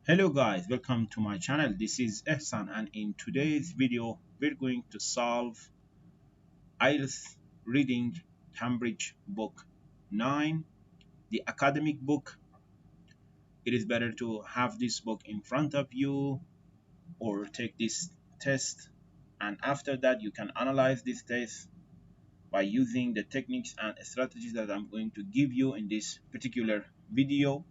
Hello guys, welcome to my channel. This is Ehsan and in today's video we're going to solve IELTS Reading Cambridge Book 9, the academic book. It is better to have this book in front of you or take this test, and after that you can analyze this test by using the techniques and strategies that I'm going to give you in this particular video.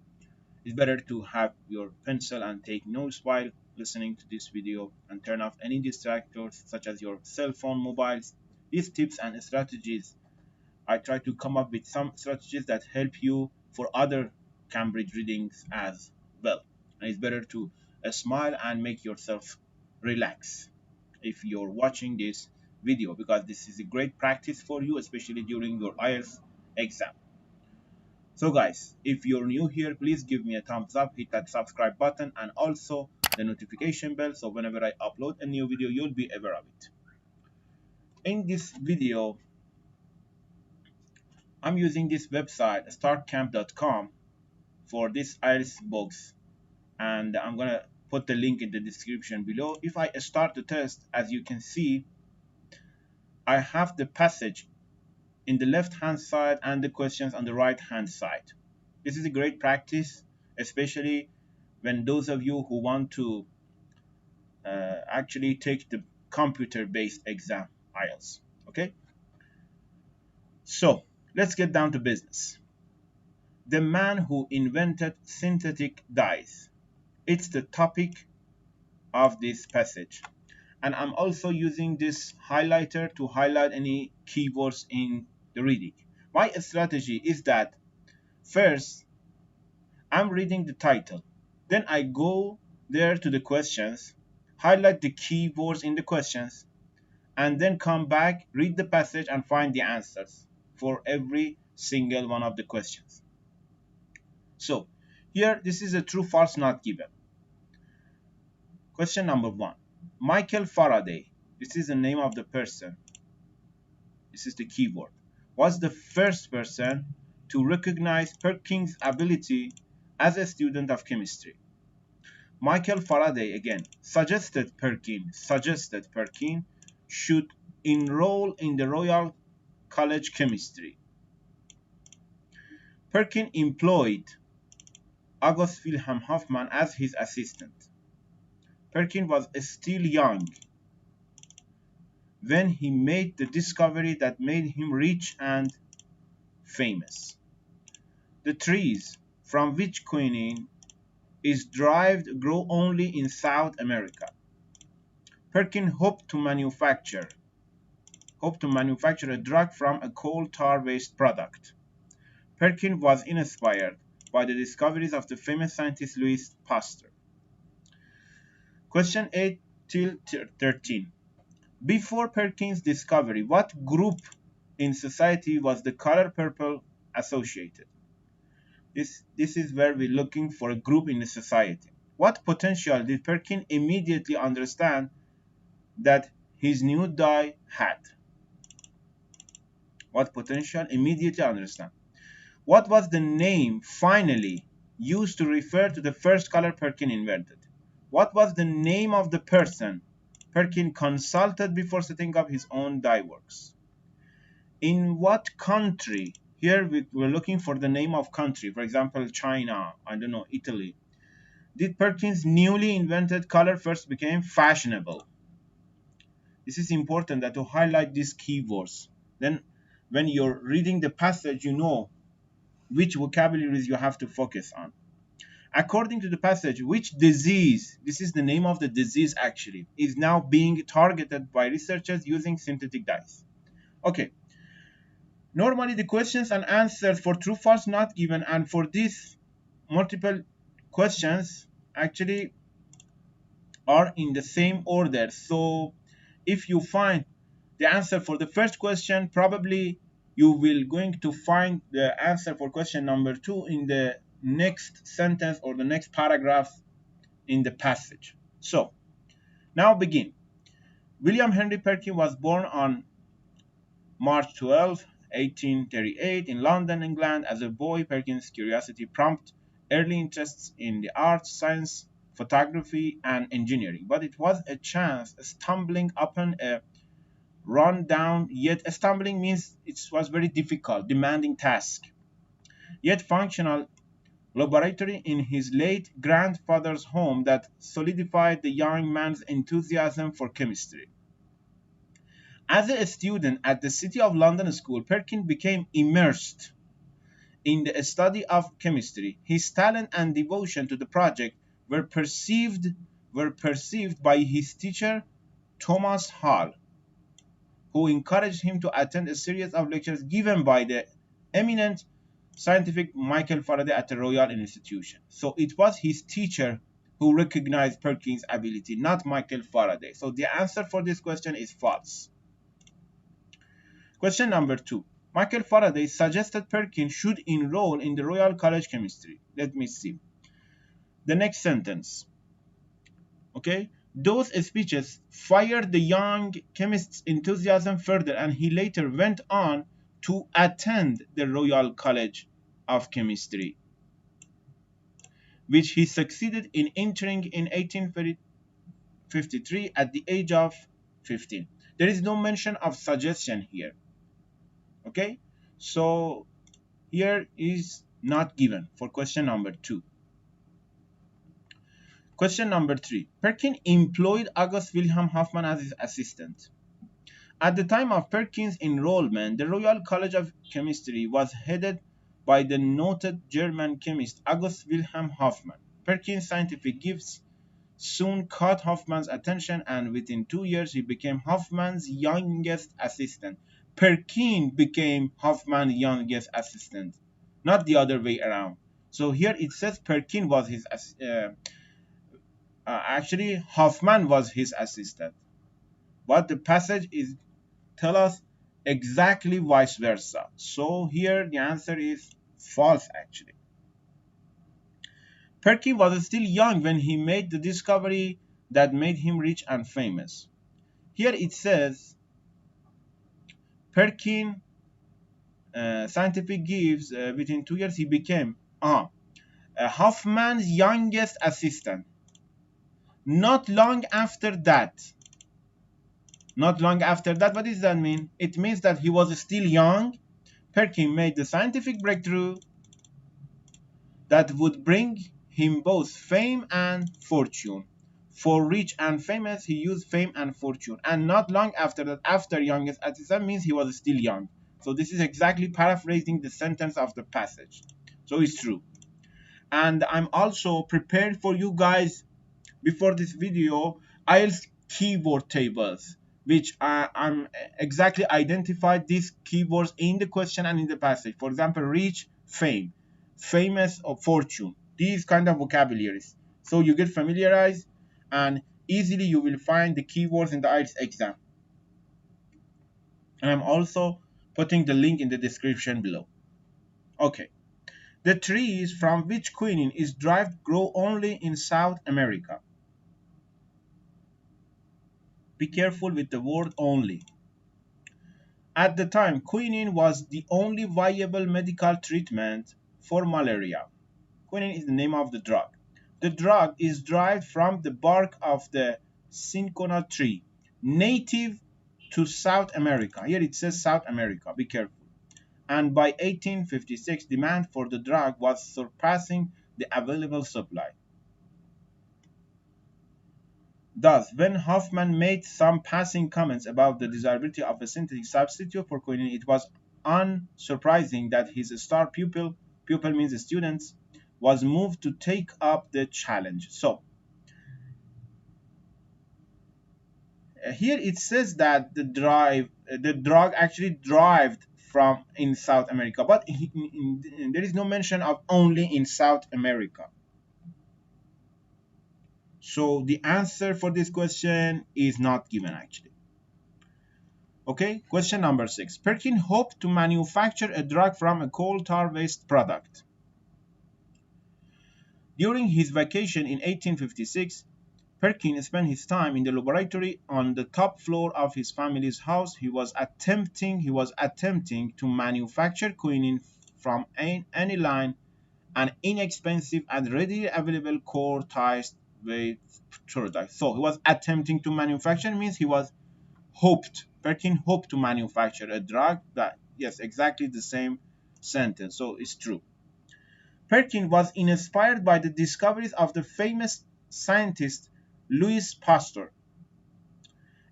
It's better to have your pencil and take notes while listening to this video and turn off any distractors such as your cell phone, mobiles. These tips and strategies, I try to come up with some strategies that help you for other Cambridge readings as well. And it's better to smile and make yourself relax if you're watching this video, because this is a great practice for you, especially during your IELTS exam. So guys, if you're new here, please give me a thumbs up, hit that subscribe button and also the notification bell, so whenever I upload a new video, you'll be aware of it. In this video, I'm using this website, startcamp.com, for this IELTS books, and I'm gonna put the link in the description below. If I start the test, as you can see, I have the passage in the left hand side and the questions on the right hand side. This is a great practice, especially when those of you who want to actually take the computer-based exam IELTS. Okay, so let's get down to business. The man who invented synthetic dyes. It's the topic of this passage, and I'm also using this highlighter to highlight any keywords in the reading. My strategy is that first I'm reading the title, then I go there to the questions, highlight the keywords in the questions, and then come back, read the passage, and find the answers for every single one of the questions. So here, this is a true false not given. Question number 1. Michael Faraday, this is the name of the person, this is the keyword, was the first person to recognize Perkins' ability as a student of chemistry. Michael Faraday again suggested Perkins should enroll in the Royal College Chemistry. Perkins employed August Wilhelm Hoffman as his assistant. Perkins was still young when he made the discovery that made him rich and famous. The trees from which quinine is derived grow only in South America. Perkins hoped to manufacture a drug from a coal tar waste product. Perkins was inspired by the discoveries of the famous scientist Louis Pasteur. Question 8 till 13. Before Perkins' discovery, what group in society was the color purple associated? This is where we're looking for a group in the society. What potential did Perkins immediately understand that his new dye had? What potential immediately understand? What was the name finally used to refer to the first color Perkins invented? What was the name of the person Perkins consulted before setting up his own dye works? In what country, here we're looking for the name of country, for example, China, I don't know, Italy, did Perkins' newly invented color first became fashionable? This is important that to highlight these keywords. Then when you're reading the passage, you know which vocabularies you have to focus on. According to the passage, which disease, this is the name of the disease actually, is now being targeted by researchers using synthetic dyes? Okay. Normally the questions and answers for true, false, not given, and for these multiple questions actually are in the same order. So if you find the answer for the first question, probably you will going to find the answer for question number 2 in the next sentence or the next paragraph in the passage. So now begin. William Henry Perkins was born on March 12, 1838 in London, England. As a boy, Perkins' curiosity prompted early interests in the arts, science, photography, and engineering. But it was a chance stumbling upon a run-down, yet stumbling means it was very difficult, demanding task, yet functional laboratory in his late grandfather's home that solidified the young man's enthusiasm for chemistry. As a student at the City of London School, Perkin became immersed in the study of chemistry. His talent and devotion to the project were perceived by his teacher Thomas Hall, who encouraged him to attend a series of lectures given by the eminent scientific Michael Faraday at the Royal Institution. So it was his teacher who recognized Perkins' ability, not Michael Faraday. So the answer for this question is false. Question number 2. Michael Faraday suggested Perkins should enroll in the Royal College Chemistry. Let me see. The next sentence. Okay? Those speeches fired the young chemist's enthusiasm further, and he later went on to attend the Royal College of Chemistry, which he succeeded in entering in 1853 at the age of 15. There is no mention of suggestion here. Okay, so here is not given for question number 2. Question number 3. Perkin employed August Wilhelm Hoffman as his assistant. At the time of Perkins' enrollment, the Royal College of Chemistry was headed by the noted German chemist August Wilhelm Hoffman. Perkins' scientific gifts soon caught Hoffman's attention, and within 2 years he became Hoffman's youngest assistant. Perkin became Hoffman's youngest assistant, not the other way around. So here it says Perkin was his actually Hoffman was his assistant, but the passage is tell us exactly vice versa. So here the answer is false actually. Perkin was still young when he made the discovery that made him rich and famous. Here it says Perkin scientific gifts within 2 years he became Hoffman's youngest assistant. Not long after that. Not long after that, what does that mean? It means that he was still young. Perkin made the scientific breakthrough that would bring him both fame and fortune. For rich and famous, he used fame and fortune. And not long after that, after youngest assistant means he was still young. So this is exactly paraphrasing the sentence of the passage. So it's true. And I'm also prepared for you guys before this video IELTS keyword tables, which I'm exactly identified these keywords in the question and in the passage. For example, rich, fame, famous, or fortune. These kind of vocabularies. So you get familiarized and easily you will find the keywords in the IELTS exam. And I'm also putting the link in the description below. Okay. The trees from which quinine is derived grow only in South America. Be careful with the word only. At the time, quinine was the only viable medical treatment for malaria. Quinine is the name of the drug. The drug is derived from the bark of the cinchona tree, native to South America. Here it says South America. Be careful. And by 1856, demand for the drug was surpassing the available supply. Thus, when Hoffman made some passing comments about the desirability of a synthetic substitute for quinine, it was unsurprising that his star pupil means students, was moved to take up the challenge. So, here it says that the drug actually derived from in South America, but there is no mention of only in South America. So the answer for this question is not given actually. Okay, question number 6. Perkin hoped to manufacture a drug from a coal tar waste product. During his vacation in 1856, Perkin spent his time in the laboratory on the top floor of his family's house. He was attempting to manufacture quinine from aniline, an inexpensive and readily available coal tar wait, product. So he was attempting to manufacture means he was hoped. Perkin hoped to manufacture a drug that, yes, exactly the same sentence. So it's true. Perkin was inspired by the discoveries of the famous scientist Louis Pasteur.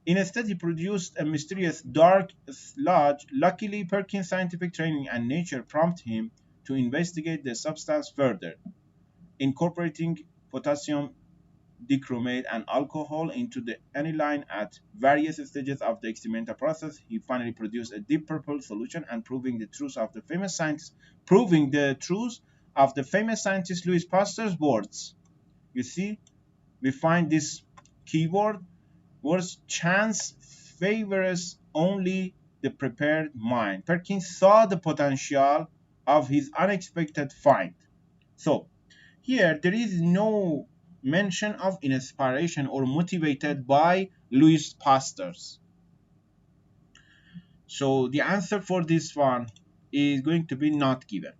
Instead, he produced a mysterious dark sludge. Luckily, Perkin's scientific training and nature prompted him to investigate the substance further, incorporating potassium dichromate and alcohol into the aniline at various stages of the experimental process. He finally produced a deep purple solution and proving the truth of the famous scientist Louis Pasteur's words. You see, we find this keyword was chance favors only the prepared mind. Perkins saw the potential of his unexpected find. So here there is no mention of inspiration or motivated by Louis Pasteur. So the answer for this one is going to be not given.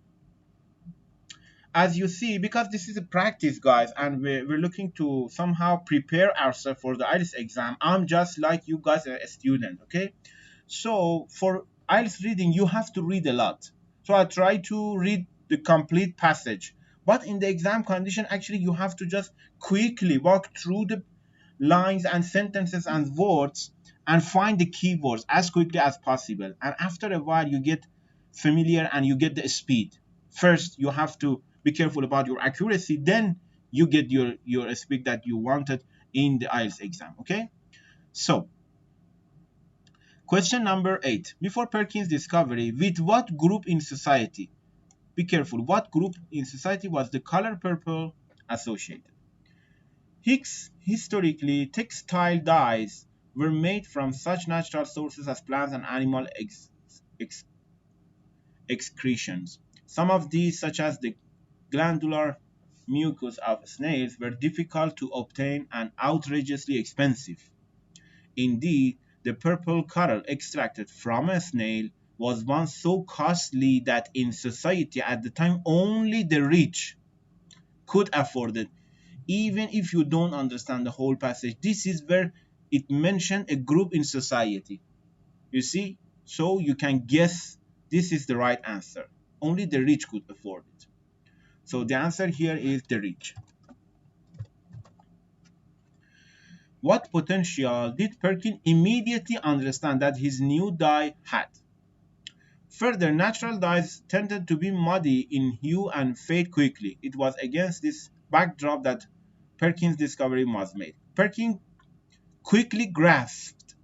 As you see, because this is a practice, guys, and we're looking to somehow prepare ourselves for the IELTS exam. I'm just like you guys, a student, okay? So for IELTS reading, you have to read a lot. So I try to read the complete passage. But in the exam condition, actually, you have to just quickly walk through the lines and sentences and words and find the keywords as quickly as possible. And after a while, you get familiar and you get the speed. First, you have to be careful about your accuracy. Then you get your speed that you wanted in the IELTS exam. Okay? So, question number 8. Before Perkins' discovery, with what group in society? Be careful. What group in society was the color purple associated? Historically, textile dyes were made from such natural sources as plants and animal ex excretions. Some of these, such as the glandular mucus of snails, were difficult to obtain and outrageously expensive. Indeed, the purple color extracted from a snail was once so costly that in society at the time only the rich could afford it. Even if you don't understand the whole passage, this is where it mentioned a group in society. You see? So you can guess this is the right answer. Only the rich could afford it. So the answer here is the rich. What potential did Perkin immediately understand that his new dye had? Further, natural dyes tended to be muddy in hue and fade quickly. It was against this backdrop that Perkin's discovery was made. Perkin quickly grasped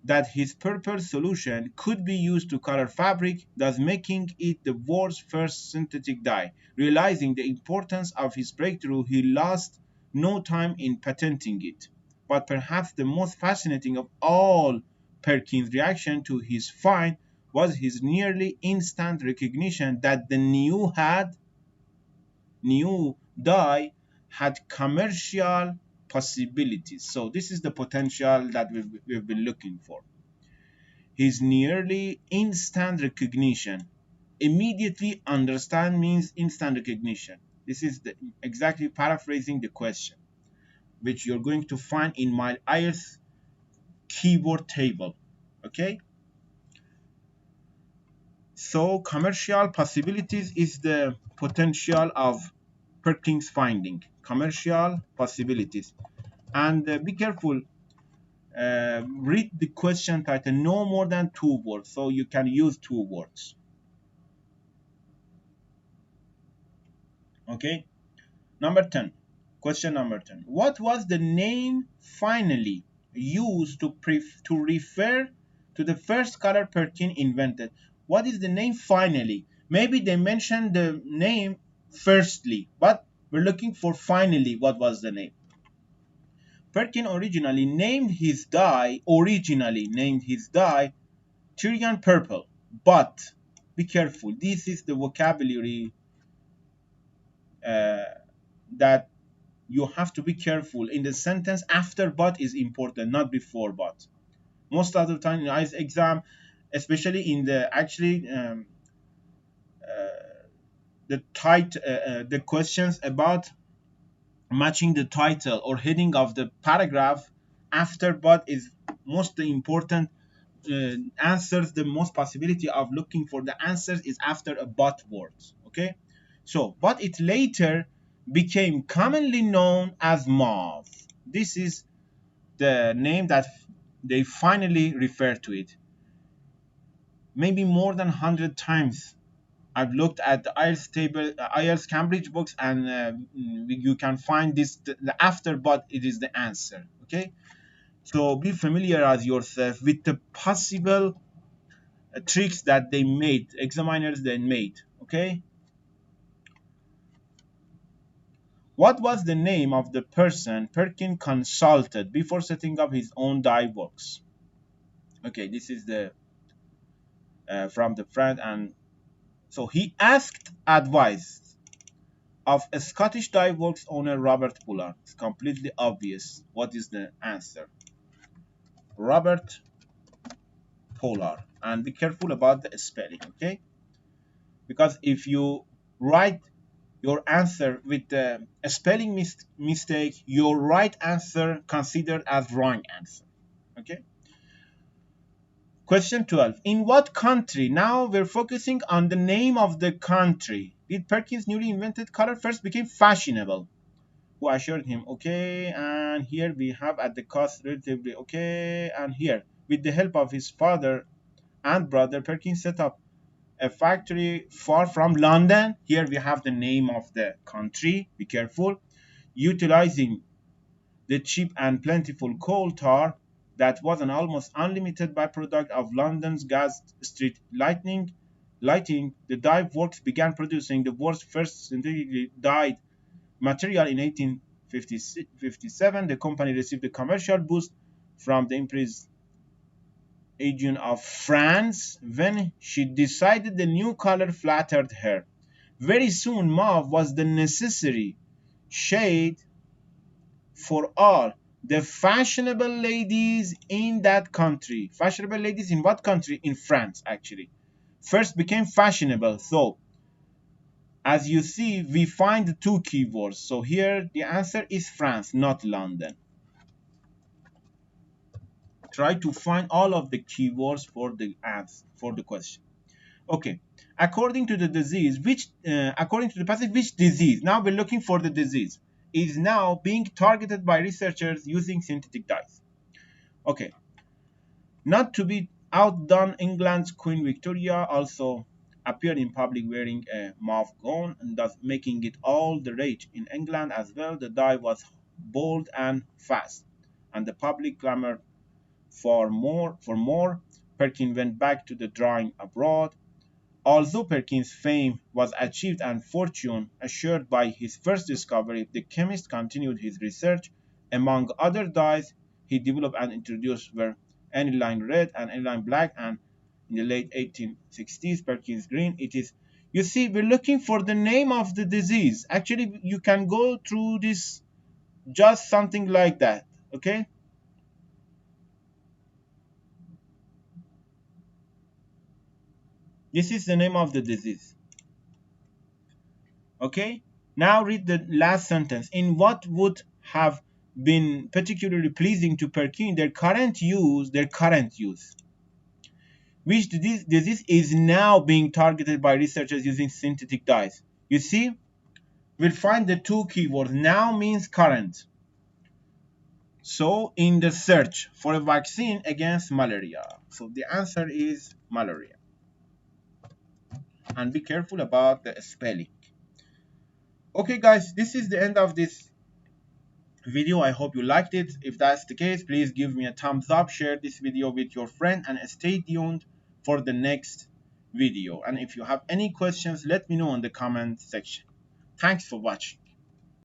that his purple solution could be used to color fabric, thus making it the world's first synthetic dye. Realizing the importance of his breakthrough, he lost no time in patenting it. But perhaps the most fascinating of all Perkin's reaction to his find was his nearly instant recognition that the new dye had commercial possibilities. So this is the potential that we've been looking for. His nearly instant recognition. Immediately understand means instant recognition. This is exactly paraphrasing the question, which you're going to find in my IELTS keyword table. Okay? So commercial possibilities is the potential of Perkins' finding. Commercial possibilities. And be careful. Read the question title no more than 2 words. So you can use 2 words. Okay. Number 10. Question number 10. What was the name finally used to refer to the first color Perkin invented? What is the name finally? Maybe they mentioned the name firstly, but we're looking for finally what was the name. Perkin originally named his dye Tyrian purple, but be careful. This is the vocabulary that you have to be careful. In the sentence after but is important, not before but. Most of the time in IELTS exam, especially in the the questions about matching the title or heading of the paragraph after but is most important. Answers, the most possibility of looking for the answers is after a but words. Okay, so but it later became commonly known as mauve. This is the name that they finally refer to it. Maybe more than 100 times I've looked at the IELTS table, IELTS Cambridge books, and you can find this the after but it is the answer. Okay, so be familiar as yourself with the possible tricks that they made, examiners they made. Okay, what was the name of the person Perkin consulted before setting up his own dive works? Okay, this is the from the friend, and so he asked advice of a Scottish dive works owner Robert Pollard. It's completely obvious what is the answer. Robert Pollard, and be careful about the spelling. Okay, because if you write your answer with a spelling mistake, your right answer considered as wrong answer. Okay. Question 12. In what country? Now we're focusing on the name of the country. Did Perkins' newly invented color first became fashionable? Who assured him? Okay, and here we have at the cost relatively. Okay, and here with the help of his father and brother, Perkins set up a factory far from London. Here we have the name of the country. Be careful. Utilizing the cheap and plentiful coal tar that was an almost unlimited byproduct of London's gas street lighting, the dye works began producing the world's first synthetically dyed material in 1857. The company received a commercial boost from the Empress Agent of France when she decided the new color flattered her. Very soon, mauve was the necessary shade for all the fashionable ladies in that country. Fashionable ladies in what country? In France, actually. First became fashionable. So, as you see, we find two keywords. So here the answer is France, not London. Try to find all of the keywords for the answer, for the question. Okay. According to the disease, according to the passage, which disease? Now we're looking for the disease. Is now being targeted by researchers using synthetic dyes. Okay. Not to be outdone, England's Queen Victoria also appeared in public wearing a mauve gown, and thus making it all the rage in England as well. The dye was bold and fast, and the public clamored for more. Perkin went back to the drawing abroad. Although Perkins' fame was achieved and fortune assured by his first discovery, the chemist continued his research. Among other dyes he developed and introduced were aniline red and aniline black, and in the late 1860s, Perkins green. It is, you see, we're looking for the name of the disease. Actually, you can go through this just something like that, okay? This is the name of the disease. Okay, now read the last sentence. In what would have been particularly pleasing to Perkin, their current use, which disease is now being targeted by researchers using synthetic dyes. You see, we'll find the two keywords. Now means current. So in the search for a vaccine against malaria. So the answer is malaria. And be careful about the spelling. Okay guys, this is the end of this video. I hope you liked it. If that's the case, please give me a thumbs up, share this video with your friend, and stay tuned for the next video. And if you have any questions, let me know in the comment section. Thanks for watching.